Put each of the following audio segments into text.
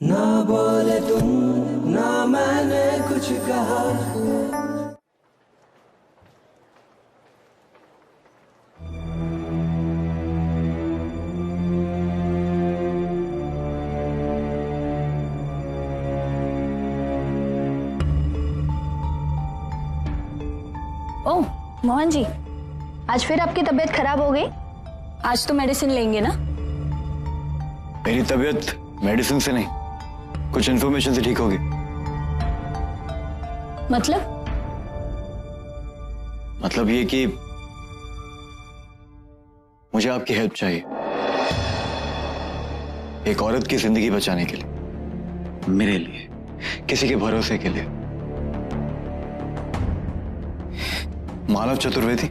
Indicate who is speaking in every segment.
Speaker 1: ना बोले तुम ना मैंने कुछ कहा।
Speaker 2: ओह मोहन जी, आज फिर आपकी तबीयत खराब हो गई। आज तो मेडिसिन लेंगे ना?
Speaker 3: मेरी तबीयत मेडिसिन से नहीं, कुछ इन्फॉर्मेशन से ठीक होगी। मतलब ये कि मुझे आपकी हेल्प चाहिए एक औरत की जिंदगी बचाने के लिए, मेरे लिए, किसी के भरोसे के लिए। मानव चतुर्वेदी,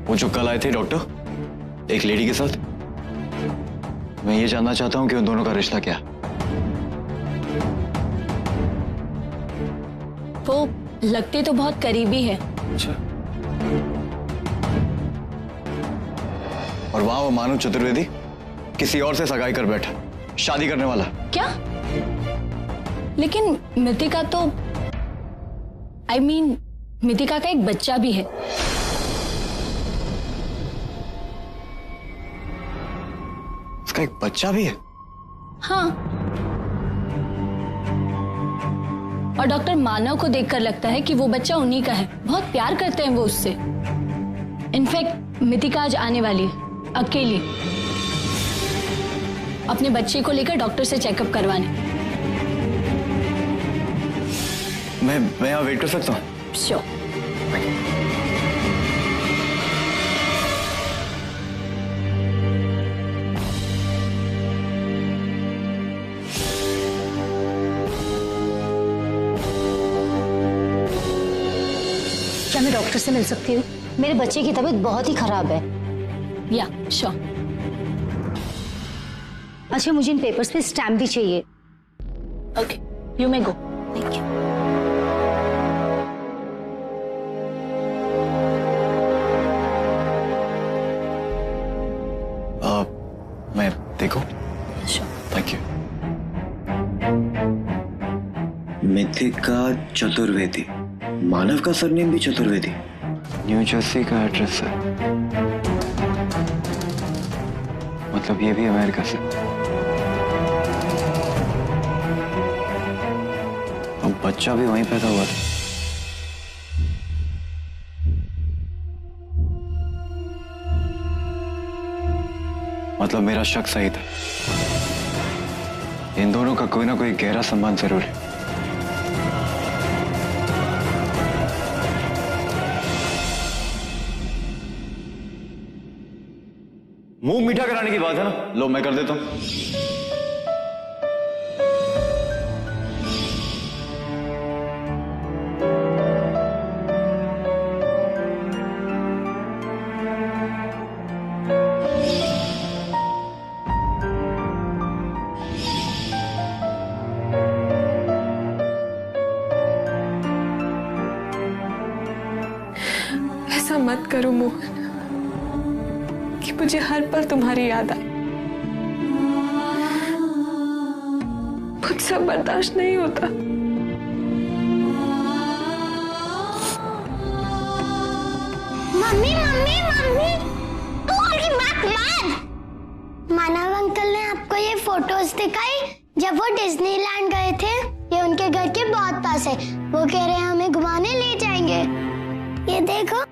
Speaker 3: वो जो कल आए थे डॉक्टर एक लेडी के साथ, मैं ये जानना चाहता हूं कि उन दोनों का रिश्ता क्या।
Speaker 2: वो लगते तो बहुत करीबी है।
Speaker 3: अच्छा। और वहां वो मानव चतुर्वेदी किसी और से सगाई कर बैठा, शादी करने वाला।
Speaker 2: क्या? लेकिन मितिका तो मितिका का एक बच्चा भी है।
Speaker 3: उसका एक बच्चा भी है?
Speaker 2: हाँ, और डॉक्टर मानव को देखकर लगता है कि वो बच्चा उन्हीं का है। बहुत प्यार करते हैं वो उससे। इनफैक्ट मितिका आज आने वाली है अकेली अपने बच्चे को लेकर डॉक्टर से चेकअप करवाने।
Speaker 3: मैं यहाँ वेट कर सकता हूँ?
Speaker 2: श्योर।
Speaker 4: क्या मैं डॉक्टर से मिल सकती हूँ? मेरे बच्चे की तबीयत बहुत ही खराब है।
Speaker 2: या श्योर।
Speaker 4: अच्छा, मुझे इन पेपर्स पे स्टैम्प भी चाहिए।
Speaker 2: Okay, you may go.
Speaker 4: Thank you.
Speaker 3: मैं देखो।
Speaker 2: Sure.
Speaker 3: Thank you.
Speaker 5: Mithika Chaturvedi, Manav का सरनेम भी चतुर्वेदी।
Speaker 3: न्यू जर्सी का एड्रेस है, मतलब ये भी अमेरिका से। अब बच्चा भी वहीं पैदा हुआ था। मतलब मेरा शक सही था, इन दोनों का कोई ना कोई गहरा संबंध जरूर है। मुंह मीठा कराने की बात है ना, लो मैं कर देता हूं।
Speaker 6: ऐसा मत करो मोहन कि मुझे हर पल तुम्हारी याद आए। मुझसे बर्दाश्त नहीं होता।
Speaker 7: मम्मी मम्मी मम्मी, तू उनकी बात मान। मानव अंकल ने आपको ये फोटोज दिखाई जब वो डिज्नीलैंड गए थे। ये उनके घर के बहुत पास है। वो कह रहे हैं हमें घुमाने ले जाएंगे। ये देखो।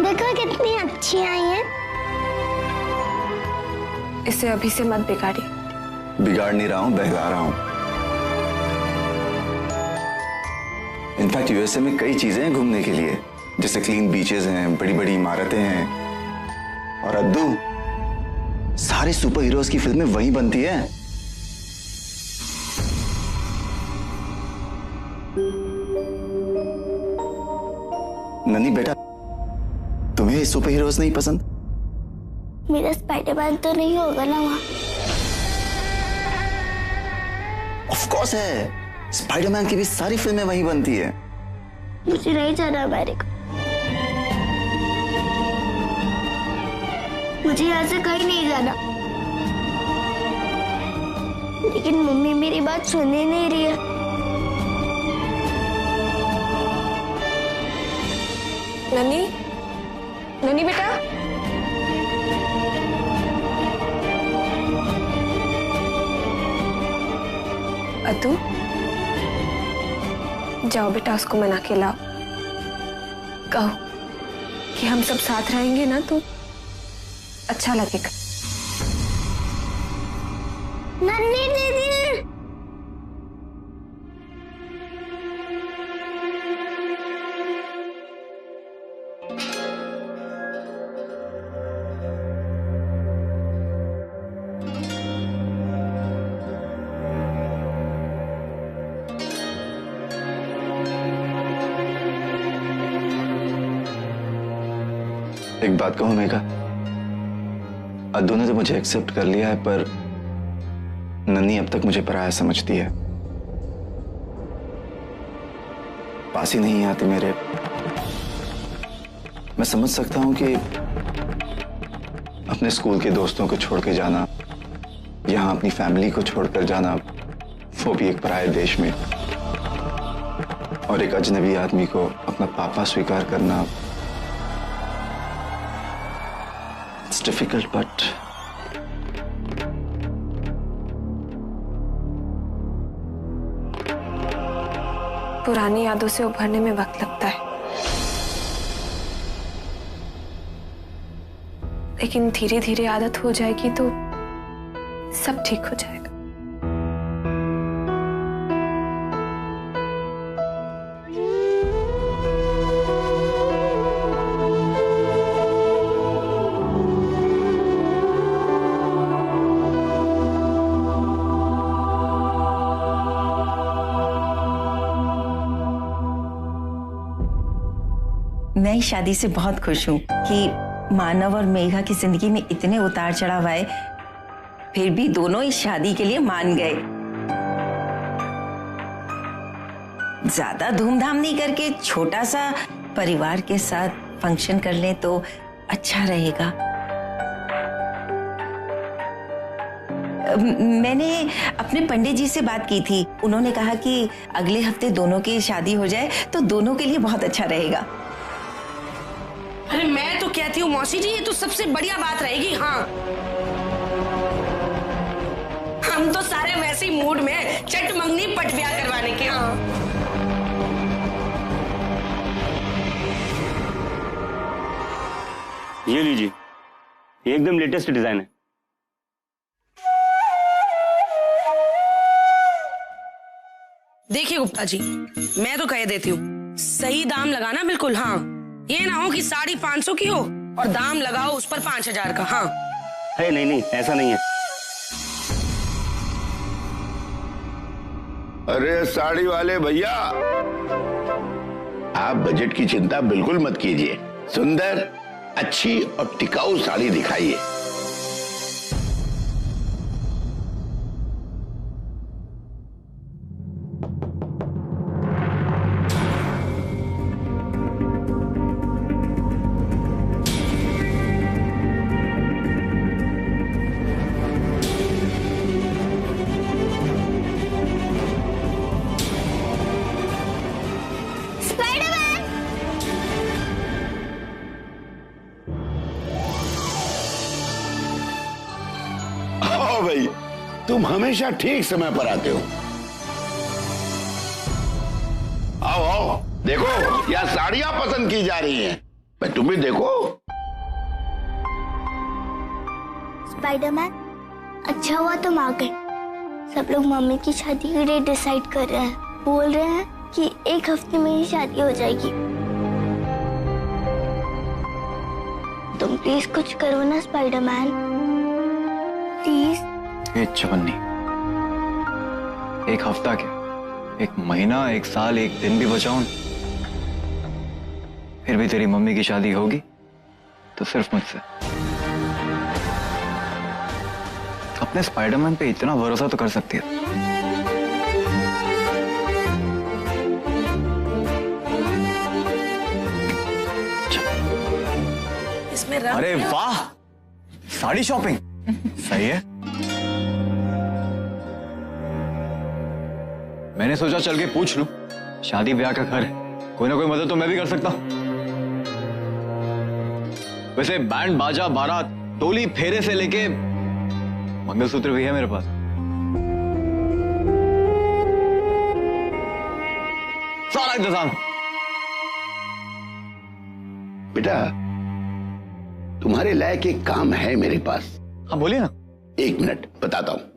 Speaker 7: देखो कितनी अच्छी आई हैं।
Speaker 6: इसे अभी से मत बिगाड़ी।
Speaker 5: बिगाड़ नहीं रहा हूं, बहला रहा हूं। इनफैक्ट यूएसए में कई चीजें हैं घूमने के लिए, जैसे क्लीन बीचेस हैं, बड़ी बड़ी इमारतें हैं। और अद्दू, सारे सुपर हीरोज की फिल्में वहीं बनती है। नन्ही बेटा, तुम्हें सुपर हीरोज नहीं पसंद?
Speaker 7: मेरा स्पाइडरमैन तो नहीं होगा ना वहाँ?
Speaker 5: ऑफ कोर्स है, स्पाइडरमैन की भी सारी फिल्में वहीं बनती है।
Speaker 7: मुझे नहीं जाना अमेरिका, मुझे यहाँ से कहीं नहीं जाना। लेकिन मम्मी मेरी बात सुन ही नहीं रही है।
Speaker 6: नन्ही, नन्ही बेटा, अतु जाओ बेटा, उसको मना के लाओ। कहो कि हम सब साथ रहेंगे ना तो अच्छा लगेगा।
Speaker 7: नन्ही दीदी,
Speaker 5: एक बात कहूं मेघा, अद्दू ने तो मुझे एक्सेप्ट कर लिया है, पर नन्ही अब तक मुझे पराया समझती है। पास ही नहीं आती मेरे। मैं समझ सकता हूं कि अपने स्कूल के दोस्तों को छोड़ के जाना, यहां अपनी फैमिली को छोड़कर जाना, वो भी एक पराये देश में, और एक अजनबी आदमी को अपना पापा स्वीकार करना। It's difficult, but
Speaker 6: पुरानी यादों से उभरने में वक्त लगता है, लेकिन धीरे धीरे आदत हो जाएगी तो सब ठीक हो जाएगा।
Speaker 8: मैं इस शादी से बहुत खुश हूँ कि मानव और मेघा की जिंदगी में इतने उतार चढ़ाव आए, फिर भी दोनों इस शादी के लिए मान गए। ज्यादा धूमधाम नहीं करके छोटा सा परिवार के साथ फंक्शन कर लें तो अच्छा रहेगा। मैंने अपने पंडित जी से बात की थी, उन्होंने कहा कि अगले हफ्ते दोनों की शादी हो जाए तो दोनों के लिए बहुत अच्छा रहेगा।
Speaker 9: अरे मैं तो कहती हूँ मौसी जी, ये तो सबसे बढ़िया बात रहेगी। हाँ, हम तो सारे वैसे ही मूड में चट मंगनी पट ब्याह करवाने के। हाँ,
Speaker 10: ये लीजिए, एकदम लेटेस्ट डिजाइन है।
Speaker 9: देखिए गुप्ता जी, मैं तो कह देती हूँ सही दाम लगाना बिल्कुल। हाँ, ये ना हो कि साड़ी 500 की हो और दाम लगाओ उस पर 5000 का। हाँ
Speaker 10: है, नहीं नहीं ऐसा नहीं है।
Speaker 11: अरे साड़ी वाले भैया, आप बजट की चिंता बिल्कुल मत कीजिए, सुंदर, अच्छी और टिकाऊ साड़ी दिखाइए। भाई, तुम हमेशा ठीक समय पर आते हो। आओ आओ, देखो यहाँ साड़ियां पसंद की जा रही हैं। भाई तुम भी देखो।
Speaker 7: स्पाइडरमैन, अच्छा हुआ तुम आ गए। सब लोग मम्मी की शादी के लिए डिसाइड कर रहे हैं, बोल रहे हैं कि एक हफ्ते में ही शादी हो जाएगी। तुम प्लीज कुछ करो ना स्पाइडरमैन, प्लीज।
Speaker 3: ये चवन्नी, एक हफ्ता क्या, एक महीना, एक साल, एक दिन भी बचाऊं, फिर भी तेरी मम्मी की शादी होगी तो सिर्फ मुझसे। अपने स्पाइडरमैन पे इतना भरोसा तो कर सकती है।
Speaker 9: इसमें रंग।
Speaker 3: अरे वाह, साड़ी शॉपिंग सही है। मैंने सोचा चल के पूछ लूं, शादी ब्याह का घर है, कोई ना कोई मदद तो मैं भी कर सकता हूं। वैसे बैंड बाजा बारात टोली फेरे से लेके मंगलसूत्र भी है मेरे पास। सारा इंतजाम।
Speaker 11: बेटा तुम्हारे लायक एक काम है मेरे पास।
Speaker 3: हाँ बोलिए ना।
Speaker 11: 1 मिनट बताता हूं।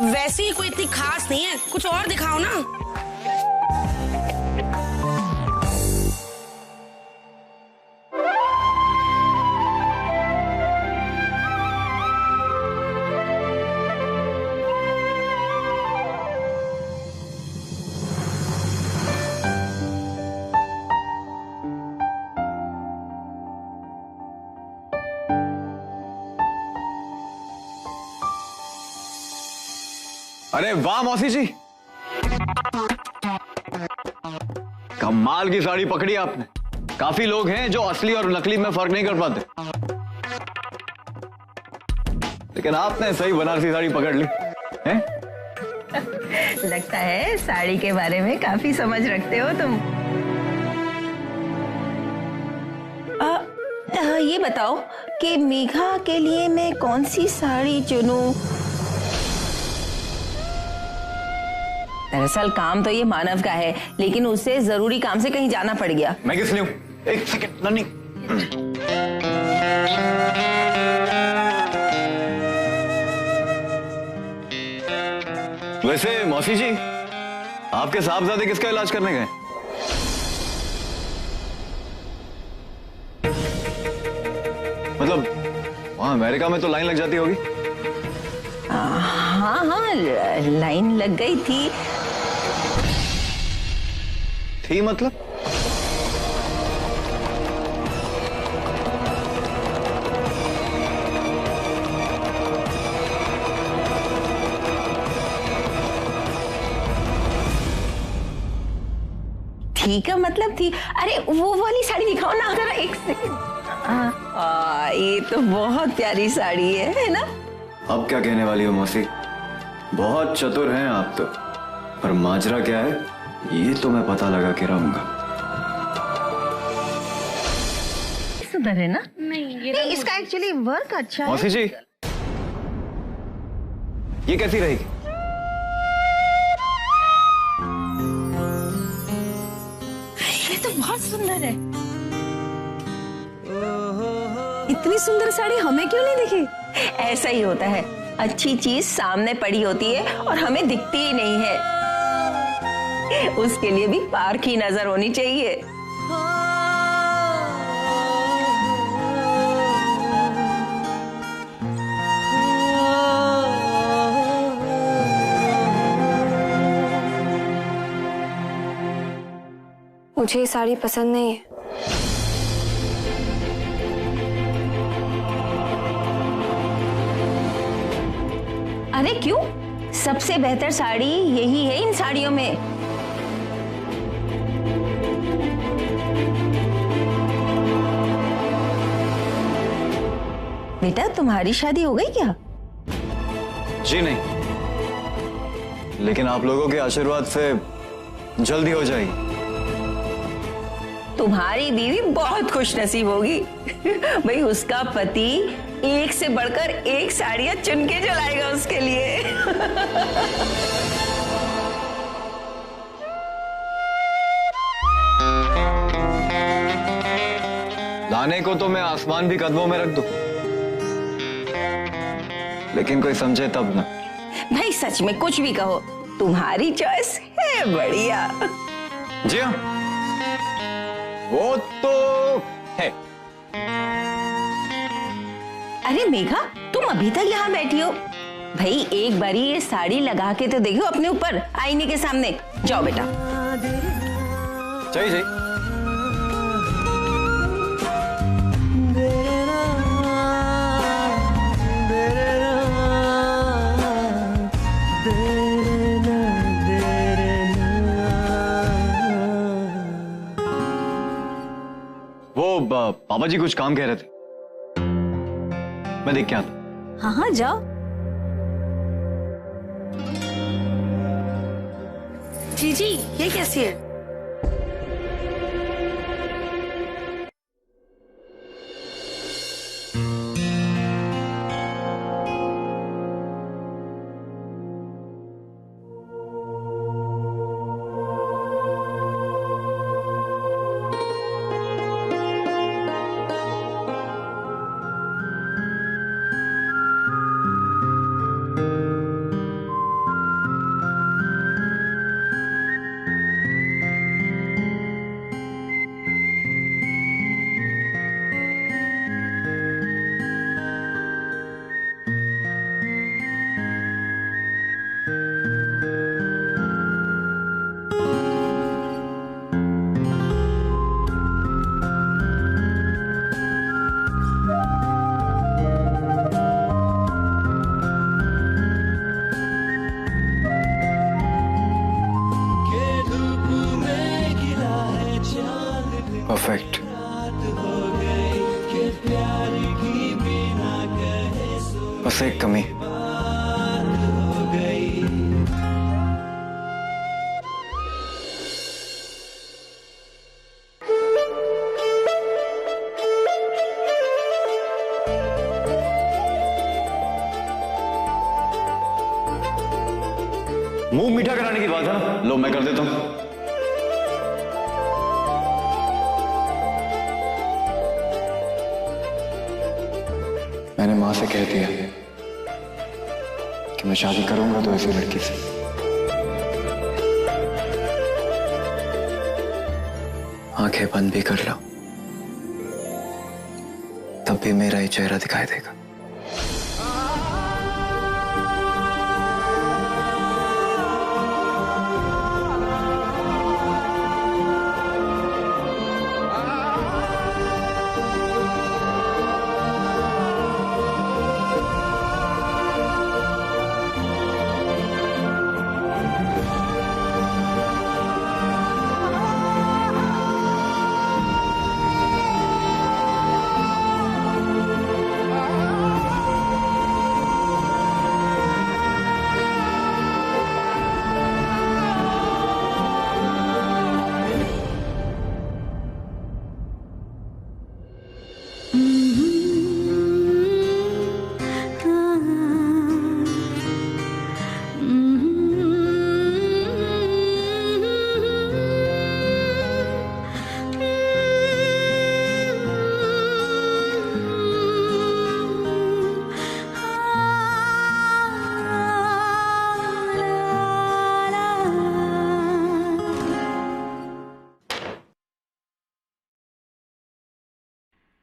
Speaker 9: वैसे ही कोई इतनी खास नहीं है, कुछ और दिखाओ ना।
Speaker 3: अरे वाह मौसी जी, कमाल की साड़ी पकड़ी आपने। काफी लोग हैं जो असली और नकली में फर्क नहीं कर पाते, लेकिन आपने सही बनारसी साड़ी पकड़ ली हैं?
Speaker 8: लगता है साड़ी के बारे में काफी समझ रखते हो तुम। ये बताओ कि मेघा के लिए मैं कौन सी साड़ी चुनूं? दरअसल काम तो ये मानव का है, लेकिन उसे जरूरी काम से कहीं जाना पड़ गया।
Speaker 3: मैं किस लिए हूं? एक सेकंड नन्ही। वैसे मौसी जी, आपके साहबजादे किसका इलाज करने गए? मतलब वहां अमेरिका में तो लाइन लग जाती होगी।
Speaker 8: हाँ हाँ, लाइन लग गई थी।
Speaker 3: मतलब
Speaker 8: ठीक है, मतलब थी। अरे वो वाली साड़ी दिखाओ ना जरा, एक सेकंड। ये तो बहुत प्यारी साड़ी है ना?
Speaker 3: अब क्या कहने वाली हो मौसी, बहुत चतुर हैं आप तो, पर माजरा क्या है ये तो मैं पता लगा के रहूंगा।
Speaker 8: सुंदर है ना? नहीं, इसका एक्चुअली वर्क अच्छा है।
Speaker 3: मौसी जी, ये कैसी रहेगी?
Speaker 8: ये तो बहुत सुंदर है। इतनी सुंदर साड़ी हमें क्यों नहीं दिखी? ऐसा ही होता है, अच्छी चीज सामने पड़ी होती है और हमें दिखती ही नहीं है। उसके लिए भी पार्क ही नजर होनी चाहिए।
Speaker 6: मुझे ये साड़ी पसंद नहीं है।
Speaker 8: अरे क्यों? सबसे बेहतर साड़ी यही है इन साड़ियों में। बेटा तुम्हारी शादी हो गई क्या?
Speaker 3: जी नहीं, लेकिन आप लोगों के आशीर्वाद से जल्दी हो जाएगी।
Speaker 8: तुम्हारी बीवी बहुत खुश नसीब होगी। भाई उसका पति एक से बढ़कर एक साड़ियां चुन के जो लाएगा उसके लिए।
Speaker 3: लाने को तो मैं आसमान भी कदमों में रख दूं, लेकिन कोई समझे तब ना।
Speaker 8: भाई सच में कुछ भी कहो, तुम्हारी चॉइस है बढ़िया।
Speaker 3: जी हाँ, वो तो है।
Speaker 8: अरे मेघा, तुम तुम अभी तक यहाँ बैठी हो? भाई एक बारी ये साड़ी लगा के तो देखो अपने ऊपर आईने के सामने। जाओ बेटा।
Speaker 3: चाहिए वो पापा जी कुछ काम कह रहे थे, मैं देख के आता।
Speaker 4: हाँ हाँ जाओ।
Speaker 9: जीजी ये कैसी है?
Speaker 3: परफेक्ट। बस एक कमी। मुंह मीठा कराने की बात है ना, लो मैं कर देता हूं। मैंने मां से कह दिया कि मैं शादी करूंगा तो ऐसी लड़की से। आंखें बंद भी कर लो तब भी मेरा ही चेहरा दिखाई देगा।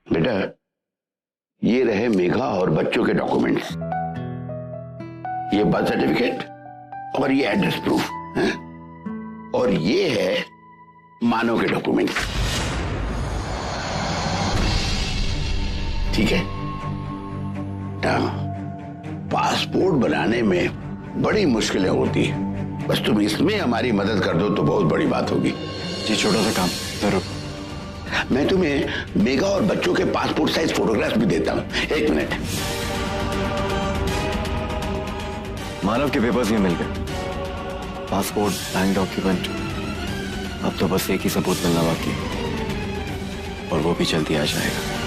Speaker 11: बेटा ये रहे मेघा और बच्चों के डॉक्यूमेंट्स, ये बर्थ सर्टिफिकेट और ये एड्रेस प्रूफ है, और ये है मानव के डॉक्यूमेंट्स। ठीक है ना? पासपोर्ट बनाने में बड़ी मुश्किलें होती है, बस तुम इसमें हमारी मदद कर दो तो बहुत बड़ी बात होगी।
Speaker 3: जी छोटा सा काम जरूर।
Speaker 11: मैं तुम्हें मेघा और बच्चों के पासपोर्ट साइज फोटोग्राफ्स भी देता हूं। एक मिनट।
Speaker 3: मानव के पेपर्स ये मिल गए, पासपोर्ट, बैंक डॉक्यूमेंट। अब तो बस एक ही सबूत मिलना बाकी है और वो भी जल्दी आ जाएगा।